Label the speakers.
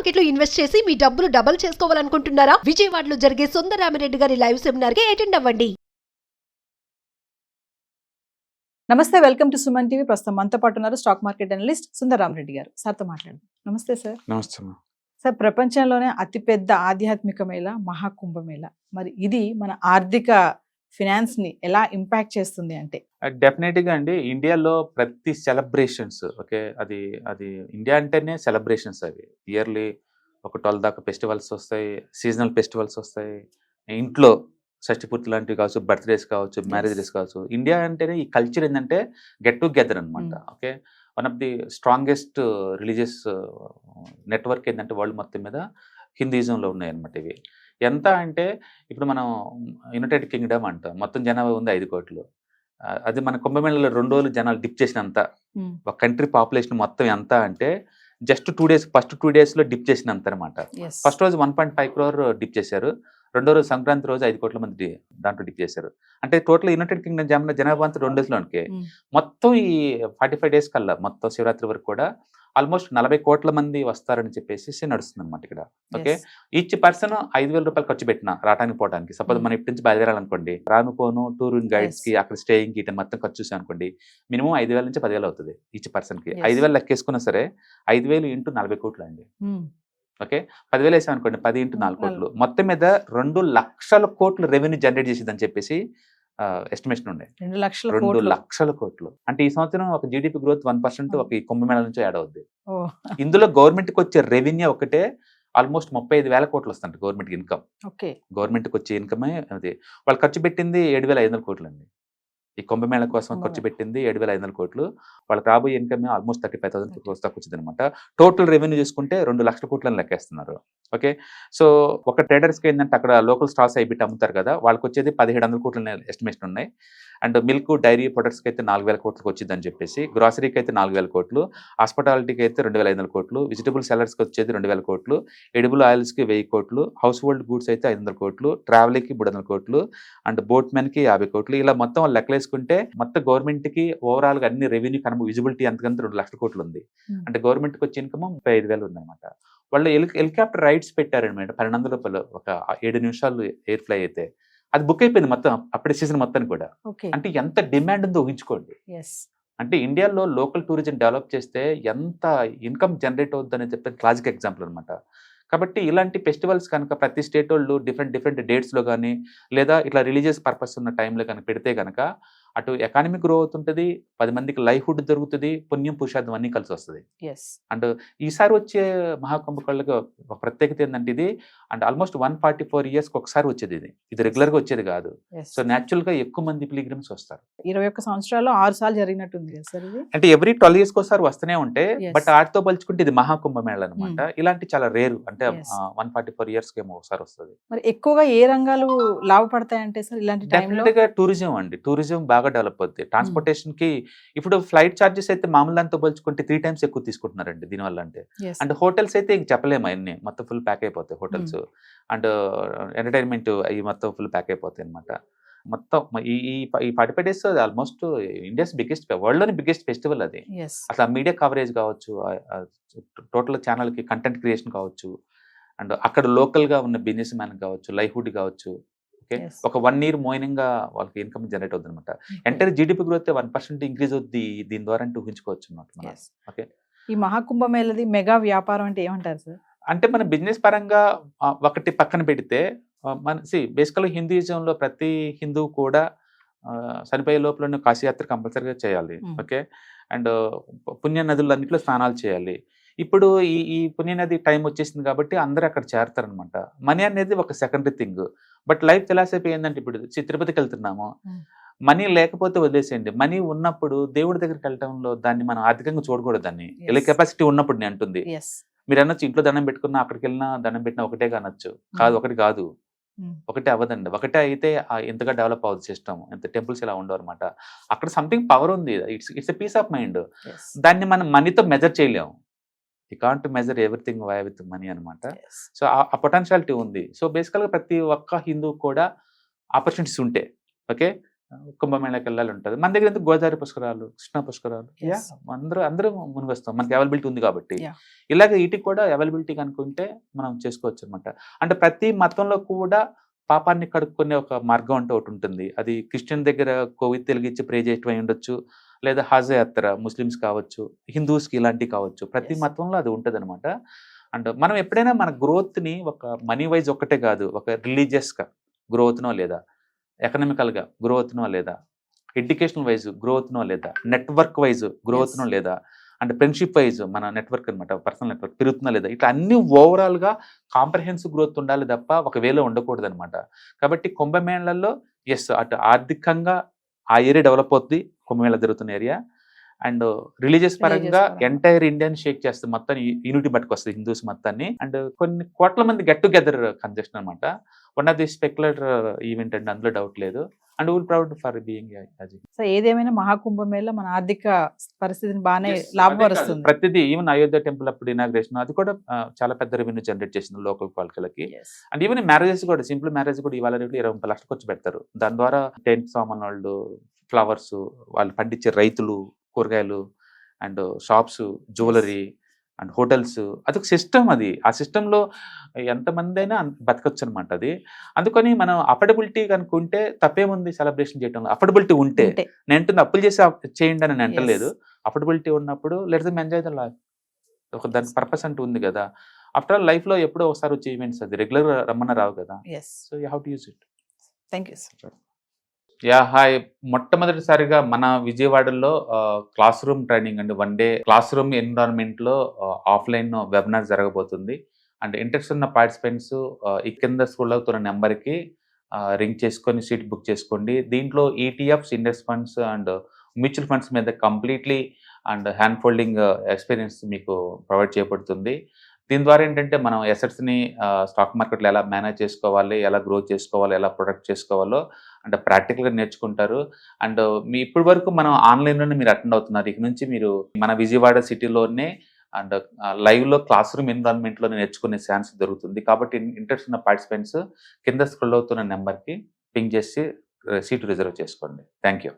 Speaker 1: Market లో invest చేసి మీ డబ్బులు డబుల్ చేసుకోవాలనుకుంటున్నారా? విజయవాడలో జరిగే సుందరరామిరెడ్డి గారి లైవ్ సెమినార్ కి అటెండ్ అవ్వండి.
Speaker 2: నమస్తే, వెల్కమ్ టు సుమన్ టీవీ. ప్రస్తుతం మనతో పాటు ఉన్నారు స్టాక్ మార్కెట్ అనలిస్ట్ సుందరరామిరెడ్డి గారు. సార్తో మాట్లాడండి. నమస్తే సార్.
Speaker 3: నమస్తే.
Speaker 2: సార్, ప్రపంచంలోనే అతిపెద్ద ఆధ్యాత్మిక మేళ మహాకుంభమేళ. మరి ఇది మన ఆర్థిక ఫినాన్స్ ని ఎలా ఇంపాక్ట్ చేస్తుంది అంటే?
Speaker 3: డెఫినెట్గా అండి, ఇండియాలో ప్రతి సెలబ్రేషన్స్ ఓకే, అది అది ఇండియా అంటేనే సెలబ్రేషన్స్. అవి ఇయర్లీ ఒక 12 దాకా ఫెస్టివల్స్ వస్తాయి, సీజనల్ ఫెస్టివల్స్ వస్తాయి. ఇంట్లో షష్టిపూర్తి లాంటివి కావచ్చు, బర్త్డేస్ కావచ్చు, మ్యారేజ్ డేస్ కావచ్చు. ఇండియా అంటేనే ఈ కల్చర్ ఏంటంటే గెట్ టుగెదర్ అనమాట. Okay, one of the strongest religious network ఏంటంటే వరల్డ్ మొత్తం మీద హిందూయిజంలో ఉన్నాయన్నమాట. ఇవి ఎంత అంటే ఇప్పుడు మనం యునైటెడ్ కింగ్డమ్ అంటాం, మొత్తం జనాభా ఉంది 5 కోట్లు. అది మన కుంభమేళలో 2 రోజులు జనాలు డిప్ చేసినంత. ఒక కంట్రీ పాపులేషన్ మొత్తం ఎంత అంటే జస్ట్ 2 days, ఫస్ట్ 2 daysలో డిప్ చేసినంత అనమాట. ఫస్ట్ రోజు 1.5 crore డిప్ చేశారు, రెండో రోజు సంక్రాంతి రోజు 5 కోట్ల మంది దాంట్లో డిప్ చేశారు. అంటే టోటల్ యునైటెడ్ కింగ్డమ్ జనాభా అంతా 2 daysలోనికి మొత్తం ఈ 45 days కల్లా మొత్తం శివరాత్రి వరకు కూడా ఆల్మోస్ట్ 40 కోట్ల మంది వస్తారని చెప్పేసి నడుస్తుంది అనమాట ఇక్కడ. ఓకే, ఈచ్ పర్సన్ 5,000 రూపాయలు ఖర్చు పెట్టిన రావడానికి పోవడానికి. సపోజ్ మనం ఇప్పటి నుంచి బయలుదేరాలనుకోండి, రాను పోను టూరింగ్ గైడ్స్ కి అక్కడ స్టేయింగ్ కి మొత్తం ఖర్చు చూసాం అనుకోండి, మినిమం 5,000 నుంచి 10,000 అవుతుంది ఈచ్ పర్సన్ కి. 5,000 లెక్కేసుకున్నా సరే 5,000 ఇంటూ 40 కోట్లు అండి. ఓకే, 10,000 వేసాం అనుకోండి, 10 ఇంటూ 4 కోట్లు. మొత్తం మీద 2 లక్షల కోట్లు రెవెన్యూ జనరేట్ చేసేదని చెప్పేసి ఎస్టిమేషన్ ఉండే. 2 లక్షల కోట్లు అంటే ఈ సంవత్సరం ఒక జీడిపి గ్రోత్ 1% ఒక ఈ కుంభమేళ నుంచి యాడ్ అవుద్ది. ఇందులో గవర్నమెంట్ కి వచ్చే రెవెన్యూ ఒకటే ఆల్మోస్ట్ 35,000 కోట్లు వస్తుంది గవర్నమెంట్ ఇన్కమ్. గవర్నమెంట్ కి వచ్చే ఇన్కమే అది. వాళ్ళు ఖర్చు పెట్టింది 7,500 కోట్లు అండి. ఈ కుంభమేళ కోసం ఖర్చు పెట్టింది 7,500 కోట్లు. వాళ్ళకి రాబోయే ఇన్కమ్ ఆల్మోస్ట్ 35,000 crores దాకా వచ్చింది అనమాట. టోటల్ రెవెన్యూ చూసుకుంటే 2 లక్షల కోట్లని లెక్కేస్తున్నారు. ఓకే, సో ఒక ట్రేడర్స్కి ఏంటంటే అక్కడ లోకల్ స్టాల్స్ అయిబిట్ అమ్ముతారు కదా, వాళ్ళకి వచ్చేది 1,700 కోట్ల ఎస్టిమేషన్ ఉన్నాయి. అండ్ మిల్క్ డైరీ ప్రొడక్ట్స్కి అయితే 4,000 కోట్లకు వచ్చిందని చెప్పేసి, గ్రాసరీకి అయితే 4,000 కోట్లు, హాస్పిటాలిటీకి అయితే 2,500 కోట్లు, వెజిటబుల్ సెల్లర్స్కి వచ్చేది 2,000 కోట్లు, ఎడిబుల్ ఆయిల్స్కి 1,000 కోట్లు, హౌస్ హోల్డ్ గూడ్స్ అయితే 500 కోట్లు, ట్రావెల్కి 300 కోట్లు, అండ్ బోట్ మెన్కి 50 కోట్లు. ఇలా మొత్తం లెక్కలేసుకుంటే మొత్తం గవర్నమెంట్కి ఓవరాల్గా అన్ని రెవెన్యూ విజిబిలిటీ అంతకంత 2 లక్షల కోట్లు ఉంది. అంటే గవర్నమెంట్కి వచ్చే ఇన్కమ్ 35,000 ఉందన్నమాట. వాళ్ళు హెలికాప్టర్ రైడ్స్ పెట్టారనమాట, 1,200 రూపాయలు ఒక 7 నిమిషాలు ఎయిర్ ఫ్లై అయితే. అది బుక్ అయిపోయింది మొత్తం అప్పుడే సీజన్ మొత్తానికి కూడా. అంటే ఎంత డిమాండ్ ఉందో ఊహించుకోండి. అంటే ఇండియాలో లోకల్ టూరిజం డెవలప్ చేస్తే ఎంత ఇన్కమ్ జనరేట్ అవుతుందని చెప్పే క్లాసిక్ ఎగ్జాంపుల్ అనమాట. కాబట్టి ఇలాంటి ఫెస్టివల్స్ కనుక ప్రతి స్టేట్ వాళ్ళు డిఫరెంట్ డేట్స్లో కానీ లేదా ఇట్లా రిలీజియస్ పర్పస్ ఉన్న టైంలో కనుక పెడితే కనుక అటు ఎకానమీ గ్రో అవుతుంటుంది, 10 మందికి లైవ్హుడ్ దొరుకుతుంది, పుణ్యం పురుషార్థం అన్నీ కలిసి వస్తుంది. అండ్ ఈసారి వచ్చే మహాకుంభకళ్ళకి ఒక ప్రత్యేకత ఏంటంటే ఇది అండ్ ఆల్మోస్ట్ 144 years ఒకసారి వచ్చేది. ఇది రెగ్యులర్గా వచ్చేది కాదు. సో న్యాచురల్గా ఎక్కువ మంది పిలిగ్రిమ్స్ వస్తారు.
Speaker 2: 21 సంవత్సరాల్లో 6 సార్లు జరిగినట్టుంది సార్.
Speaker 3: అంటే ఎవ్రీ 12 years ఒకసారి వస్తూనే ఉంటే, బట్ వాటితో పోల్చుకుంటే ఇది మహాకుంభమేళ అనమాట. ఇలాంటి చాలా రేరు. అంటే 144 years ఏమో ఒకసారి వస్తుంది.
Speaker 2: మరి ఎక్కువగా ఏ రంగాలు లాభపడతాయంటే సార్ ఇలాంటి టైంలో?
Speaker 3: టూరిజం అండి. టూరిజం బాగా డెవలప్ అవుతుంది. ట్రాన్స్పోర్టేషన్ కి ఇప్పుడు ఫ్లైట్ చార్జెస్ అయితే మామూలు దాంతో పోల్చుకుంటే 3 times ఎక్కువ తీసుకుంటున్నారండి దీనివల్ల. అంటే అండ్ హోటల్స్ అయితే ఇంక చెప్పలేము, అన్ని మొత్తం ఫుల్ ప్యాక్ అయిపోతాయి హోటల్స్. అండ్ ఎంటర్టైన్మెంట్ అవి మొత్తం ఫుల్ ప్యాక్ అయిపోతాయి అనమాట. మొత్తం ఈ 45 days almost India's biggest, world లోని బిగ్గెస్ట్ ఫెస్టివల్ అది. అసలు మీడియా కవరేజ్ కావచ్చు, టోటల్ ఛానల్ కి కంటెంట్ క్రియేషన్ కావచ్చు, అండ్ అక్కడ లోకల్ గా ఉన్న బిజినెస్ మ్యాన్ కావచ్చు, లైవ్హుడ్ కావచ్చు. ఒక 1 year మోయినంగా వాళ్ళకి ఇన్కమ్ జనరేట్ అవుతుంది అనమాట. ఎంటర్ జీడిపి గ్రోత్ 1% ఇంక్రీజ్ అవుద్ది దీని ద్వారా అంటే ఊహించుకోవచ్చు అనమాట. ఓకే, ఈ
Speaker 2: మహాకుంభమేళది మెగా వ్యాపారం అంటే ఏమంటారు సార్?
Speaker 3: అంటే మన బిజినెస్ పరంగా ఒకటి పక్కన పెడితే మన బేసికల్గా హిందూయిజంలో ప్రతి హిందూ కూడా చనిపోయే లోపల కాశీయాత్ర కంపల్సరీగా చేయాలి. ఓకే, అండ్ పుణ్య నదులన్నింటిలో స్నానాలు చేయాలి. ఇప్పుడు ఈ పుణ్యనది టైం వచ్చేసింది కాబట్టి అందరూ అక్కడ చేరతారనమాట. మనీ అనేది ఒక secondary thing. But life philosophy ఏంటంటే ఇప్పుడు తిరుపతికి వెళ్తున్నాము, మనీ లేకపోతే వదిలేసేయండి. మనీ ఉన్నప్పుడు దేవుడి దగ్గరికి వెళ్ళటంలో దాన్ని మనం ఆర్థికంగా చూడకూడదు. దాన్ని వెళ్ళే కెపాసిటీ ఉన్నప్పుడు నేను అంటుంది. మీరు అనొచ్చు ఇంట్లో దండం పెట్టుకున్నా, అక్కడికి వెళ్ళినా దండం పెట్టినా ఒకటే కానొచ్చు. కాదు, ఒకటి కాదు, ఒకటే అవ్వదండి. ఒకటే అయితే ఎంతగా డెవలప్ అవుతుంది సిస్టమ్. ఎంత టెంపుల్స్ ఇలా ఉండవు అనమాట. అక్కడ సంథింగ్ పవర్ ఉంది. It's a piece of mind. దాన్ని మనం మనీతో మెజర్ చేయలేము. You can't measure everything with money అనమాట. సో ఆ పొటెన్షియాలిటీ ఉంది. సో బేసికల్గా ప్రతి ఒక్క హిందూ కూడా ఆపర్చునిటీస్ ఉంటే ఓకే కుంభమేళకి వెళ్ళాలి ఉంటుంది. మన దగ్గర ఎందుకు గోదావరి పుష్కరాలు, కృష్ణా పుష్కరాలు,
Speaker 2: Yes.
Speaker 3: అందరూ మునిగొస్తాం, మనకి అవైలబిలిటీ ఉంది కాబట్టి.
Speaker 2: Yeah.
Speaker 3: ఇలాగ వీటికి కూడా అవైలబిలిటీ కనుక్కుంటే మనం చేసుకోవచ్చు అనమాట. అంటే ప్రతి మతంలో కూడా పాపాన్ని కడుక్కునే ఒక మార్గం అంటే ఒకటి ఉంటుంది. అది క్రిస్టియన్ దగ్గర కొవ్వొత్తి వెలిగించి ప్రే చేయటం అయి ఉండొచ్చు, లేదా హజ్ యాత్ర ముస్లిమ్స్ కావచ్చు, హిందూస్కి ఇలాంటివి కావచ్చు. ప్రతి
Speaker 2: Yes.
Speaker 3: మతంలో అది ఉంటుంది అనమాట. అండ్ మనం ఎప్పుడైనా మన గ్రోత్ని ఒక మనీ వైజ్ ఒక్కటే కాదు, ఒక రిలీజియస్గా గ్రో అవుతున్నాం లేదా, ఎకనామికల్గా గ్రో అవుతున్నాం లేదా, ఎడ్యుకేషనల్ వైజ్ గ్రో అవుతున్నాం లేదా, నెట్వర్క్ వైజ్ గ్రో
Speaker 2: Yes.
Speaker 3: అవుతున్నాం లేదా, అంటే ఫ్రెండ్షిప్ వైజ్ మన నెట్వర్క్ అనమాట, పర్సనల్ నెట్వర్క్ పెరుగుతున్నా లేదా, ఇట్లా అన్ని ఓవరాల్గా కాంప్రహెన్సివ్ గ్రోత్ ఉండాలి తప్ప ఒక వేలో ఉండకూడదు అనమాట. కాబట్టి కుంభమేళల్లో ఎస్, అటు ఆర్థికంగా ఆ ఏరియా డెవలప్ అవుతుంది, కుంభమేళ జరుగుతున్న ఏరియా. అండ్ రిలీజియస్ పరంగా
Speaker 2: పరంగా.
Speaker 3: ఎంటైర్ ఇండియన్ షేక్ చేస్తుంది, మొత్తం యూనిటీ పట్టుకొస్తుంది హిందూస్ మొత్తాన్ని. అండ్ కొన్ని కోట్ల మంది గెట్ టుగెదర్ కన్జెషన్ అనమాట. One of the specular event అండి, అందులో డౌట్ లేదు. And will proud for being అది.
Speaker 2: సో ఏదేమైనా మహాకుంభమేళ మన ఆర్థిక పరిస్థితిని బాగానే లాభపరుస్తుంది.
Speaker 3: ప్రతిదీ, ఈవెన్ అయోధ్య టెంపుల్ అప్పుడు ఇనాగ్రేషన్ అది కూడా చాలా పెద్ద రెవెన్యూ జనరేట్ చేసింది లోకల్ వాళ్ళకి.
Speaker 2: Yes.
Speaker 3: అండ్ ఈవెన్ మ్యారేజెస్ కూడా, సింపుల్ మ్యారేజ్ కూడా ఇవాళ రేపు 20-30 లక్షలు ఖర్చు పెడతారు. దాని ద్వారా టెంట్ సామాన్ వాళ్ళు, ఫ్లవర్స్, వాళ్ళు పండించే రైతులు, కూరగాయలు, and shops, jewellery and hotels, అదొక సిస్టమ్. అది ఆ సిస్టంలో ఎంతమంది అయినా బతకచ్చు అనమాట అది. అందుకని మనం అఫోర్డబిలిటీ కనుక్కుంటే తప్పేముంది సెలబ్రేషన్ చేయడంలో. అఫోర్డబిలిటీ ఉంటే,
Speaker 2: ఉంటే.
Speaker 3: నేను అప్పులు చేసి చేయండి అని నేను
Speaker 2: Yes.
Speaker 3: అంటలేదు. అఫోర్డబిలిటీ ఉన్నప్పుడు let them enjoy the life. ఒక దాని పర్పస్ అంటూ ఉంది కదా. ఆఫ్టర్ ఆల్ లైఫ్లో ఎప్పుడో ఒకసారి వచ్చే ఈవెంట్స్, అది రెగ్యులర్ రమ్మన్న రావు కదా.
Speaker 2: Yes.
Speaker 3: So you have to use it.
Speaker 2: Thank you, sir.
Speaker 3: Yeah hi, మొట్టమొదటిసారిగా మన విజయవాడలో క్లాస్ రూమ్ ట్రైనింగ్ అండి, 1 డే క్లాస్ రూమ్ ఎన్విరాన్మెంట్లో ఆఫ్లైన్ వెబినార్ జరగబోతుంది. అండ్ ఇంట్రెస్ట్ ఉన్న పార్టిసిపెంట్స్ ఈ కింద స్క్రోల్ అవుతున్న నెంబర్కి రింగ్ చేసుకొని సీట్ బుక్ చేసుకోండి. దీంట్లో ETFs, index funds and mutual funds మీద completely and hand holding experience మీకు ప్రొవైడ్ చేయబడుతుంది. దీని ద్వారా ఏంటంటే మనం ఎసెట్స్ని స్టాక్ మార్కెట్లో ఎలా మేనేజ్ చేసుకోవాలి, ఎలా గ్రో చేసుకోవాలి, ఎలా ప్రొడక్ట్ చేసుకోవాలో అంటే ప్రాక్టికల్గా నేర్చుకుంటారు. అండ్ మీ ఇప్పటి వరకు మనం ఆన్లైన్లోనే మీరు అటెండ్ అవుతున్నారు. ఇక నుంచి మీరు మన విజయవాడ సిటీలోనే అండ్ లైవ్లో క్లాస్ రూమ్ ఎన్విరాన్మెంట్లోనే నేర్చుకునే ఛాన్స్ దొరుకుతుంది. కాబట్టి ఇంట్రెస్ట్ ఉన్న పార్టిసిపెంట్స్ కింద స్క్రోల్ అవుతున్న నెంబర్కి పింగ్ చేసి సీటు రిజర్వ్ చేసుకోండి. Thank you.